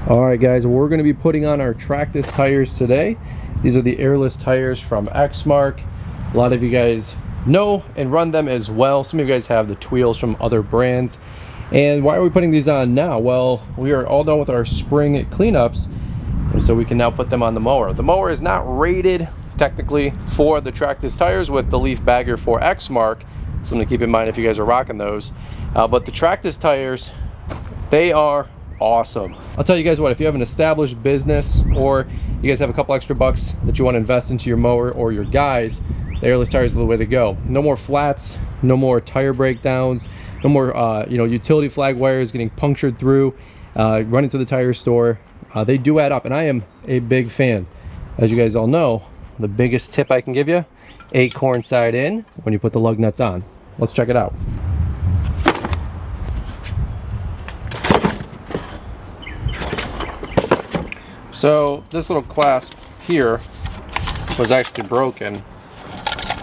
Alright guys, we're going to be putting on our Tractus tires today. These are the AIRLESS tires from Exmark. A lot of you guys know and run them as well. Some of you guys have the Tweels from other brands. And why are we putting these on now? Well, we are all done with our spring cleanups, and so we can now put them on the mower. The mower is not rated technically for the Tractus tires with the leaf bagger for Exmark. Something to keep in mind if you guys are rocking those. But the Tractus tires, they are awesome. I'll tell you guys what, if you have an established business or you guys have a couple extra bucks that you want to invest into your mower or your guys, the AIRLESS tires are the way to go. No more flats, no more tire breakdowns, no more utility flag wires getting punctured through, running to the tire store. They do add up, and I am a big fan. As you guys all know, the biggest tip I can give you, acorn side in when you put the lug nuts on. Let's check it out. So this little clasp here was actually broken.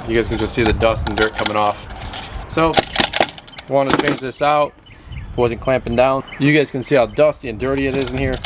You guys can just see the dust and dirt coming off. So I want to change this out. It wasn't clamping down. You guys can see how dusty and dirty it is in here.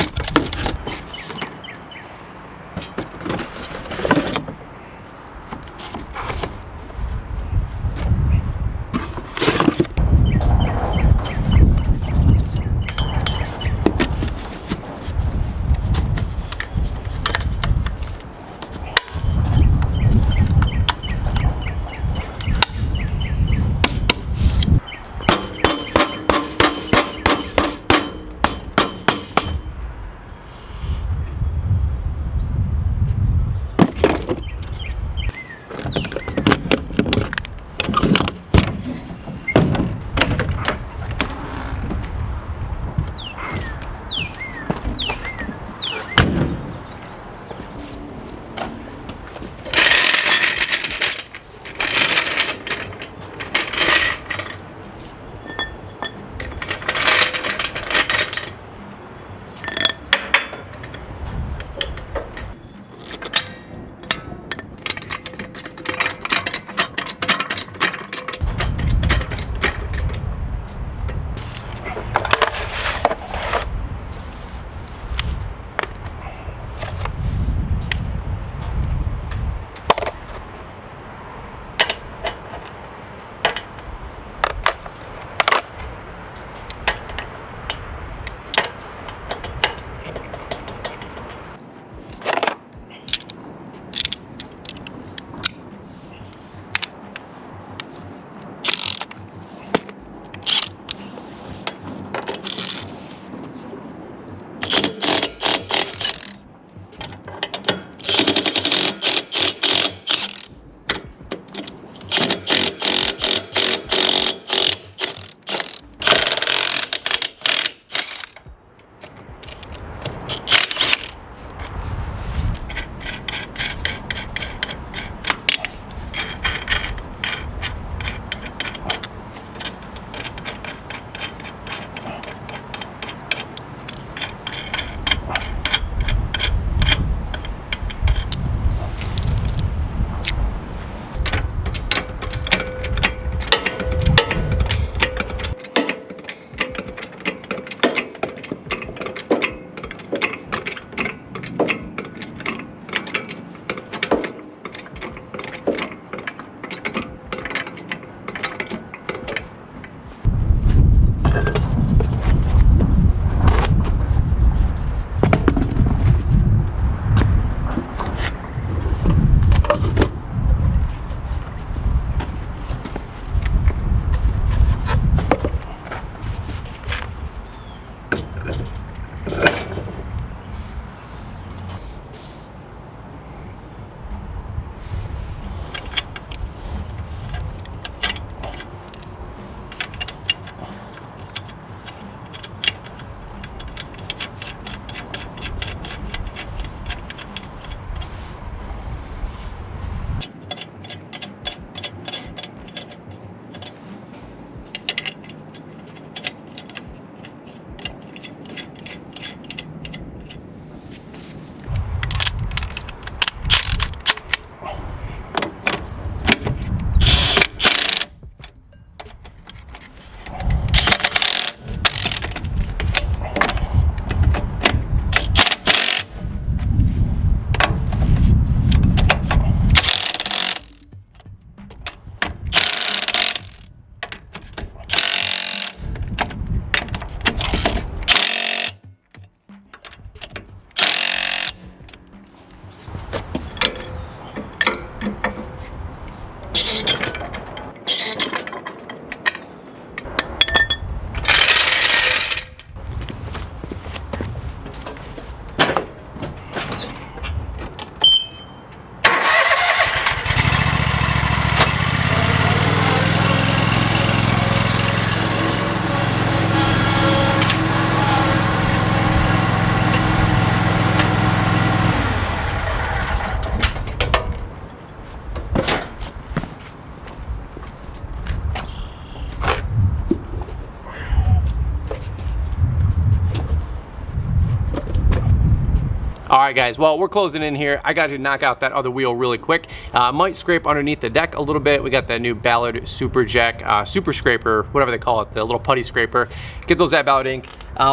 Alright guys, well we're closing in here. I got to knock out that other wheel really quick. Might scrape underneath the deck a little bit. We got that new Ballard Super Jack Super Scraper, whatever they call it, the little putty scraper. Get those at Ballard Inc.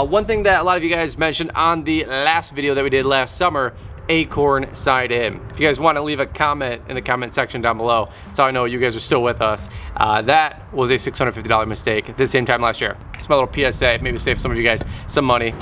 One thing that a lot of you guys mentioned on the last video that we did last summer, Acorn side in. If you guys want to leave a comment in the comment section down below, that's how I know you guys are still with us. That was a $650 mistake at the same time last year. It's my little PSA, maybe save some of you guys some money.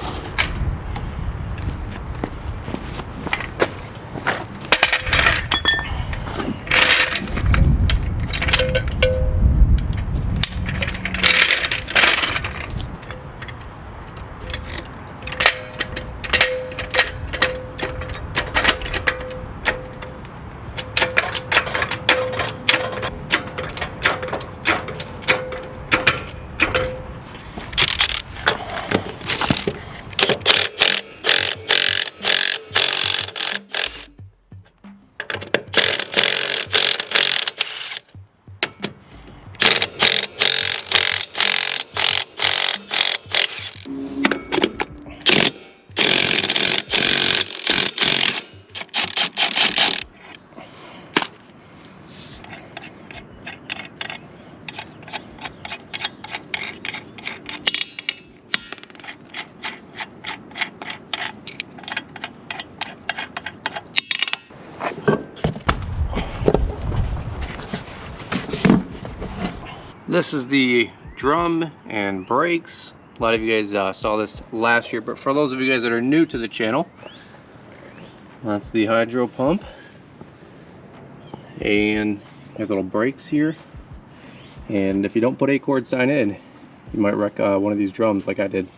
This is the drum and brakes. A lot of you guys saw this last year, but for those of you guys that are new to the channel, that's the hydro pump. And you have little brakes here. And if you don't put Acorn sign in, you might wreck one of these drums like I did.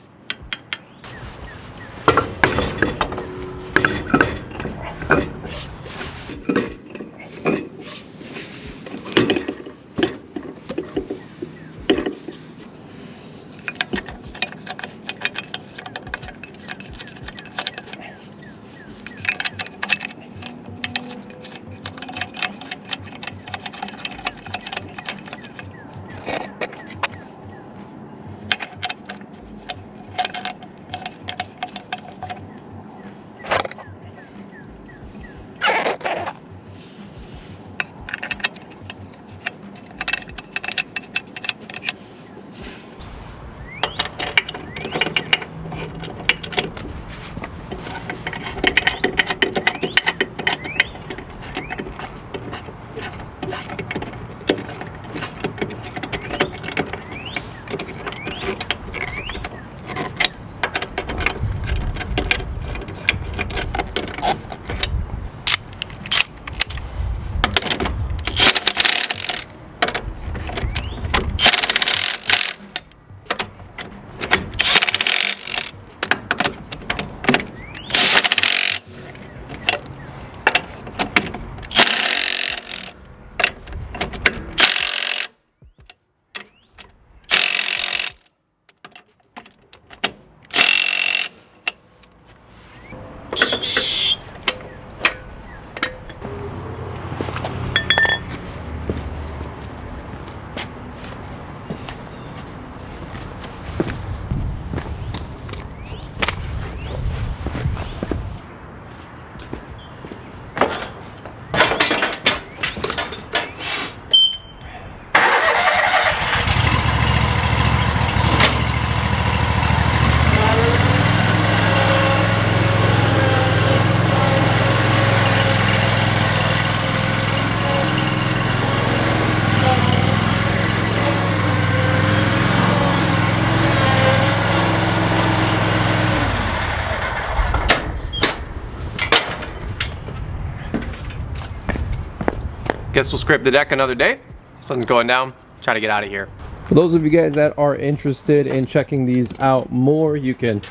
Guess we'll scrape the deck another day. Sun's going down. Try to get out of here. For those of you guys that are interested in checking these out more, you can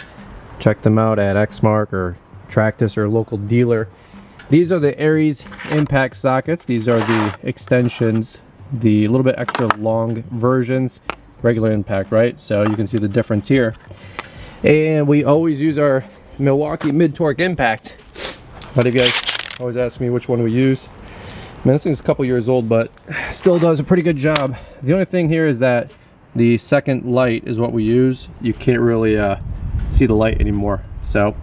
check them out at Exmark or Tractus or local dealer. These are the Aries impact sockets. These are the extensions, the little bit extra long versions, regular impact, right? So you can see the difference here. And we always use our Milwaukee mid-torque impact. A lot of you guys always ask me which one we use. Man, this thing's a couple years old, but still does a pretty good job. The only thing here is that the second light is what we use. You can't really see the light anymore. So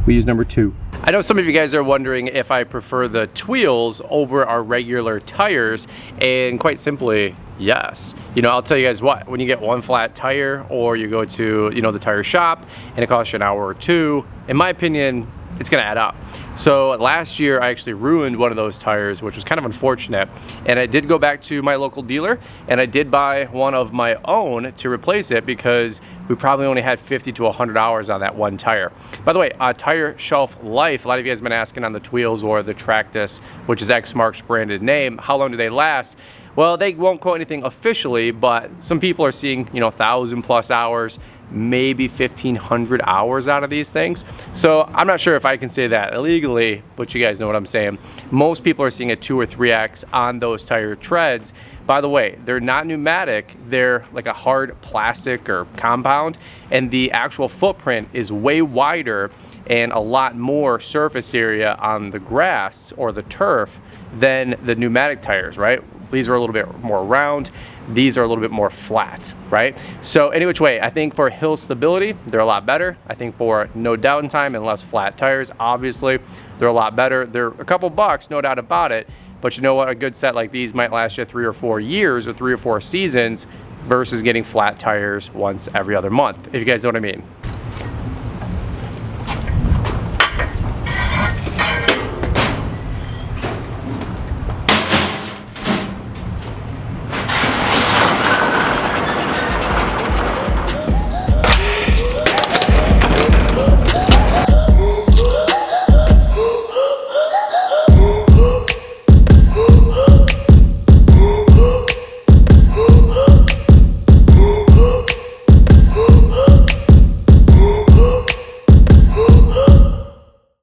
We use number 2. I know some of you guys are wondering if I prefer the Tweels over our regular tires, and quite simply, yes. You know, I'll tell you guys what, when you get one flat tire or you go to, you know, the tire shop and it costs you an hour or two, in my opinion, it's gonna add up. So last year I actually ruined one of those tires, which was kind of unfortunate. And I did go back to my local dealer and I did buy one of my own to replace it because we probably only had 50 to 100 hours on that one tire. By the way, tire shelf life, a lot of you guys have been asking on the Tweels or the Tractus, which is Exmark's branded name, how long do they last? Well, they won't quote anything officially, but some people are seeing, you know, 1,000+ hours, maybe 1,500 hours out of these things. So I'm not sure if I can say that illegally, but you guys know what I'm saying. Most people are seeing a 2 or 3x on those tire treads. By the way, they're not pneumatic, they're like a hard plastic or compound, and the actual footprint is way wider and a lot more surface area on the grass or the turf than the pneumatic tires, right? These are a little bit more round, these are a little bit more flat, right? So any which way, I think for hill stability, they're a lot better. I think for no downtime and less flat tires, obviously, they're a lot better. They're a couple bucks, no doubt about it, but you know what? A good set like these might last you 3 or 4 years or 3 or 4 seasons versus getting flat tires once every other month, if you guys know what I mean.